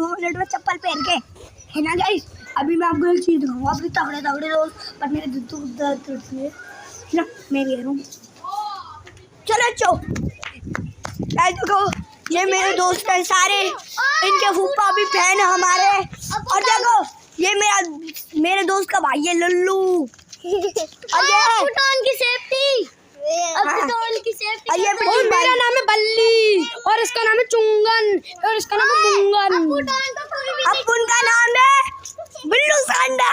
2 minute में चप्पल पहन के, है ना गाइस। अभी मैं आपको एक चीज दिखाऊंगा, अभी तगड़े तगड़े दोस्त, पर मेरे दर्द ना मैं कह रहा हूँ। चलो चो देखो, ये मेरे दोस्त हैं सारे, इनके फूफा भी फैन है हमारे। और देखो ये मेरे दोस्त का भाई है लल्लू। और की सेफ्टी, और मेरा नाम है बल्ली और इसका नाम है चुंगन और इसका नाम है मुंगन। अब उनका नाम है बिल्लू सांडा।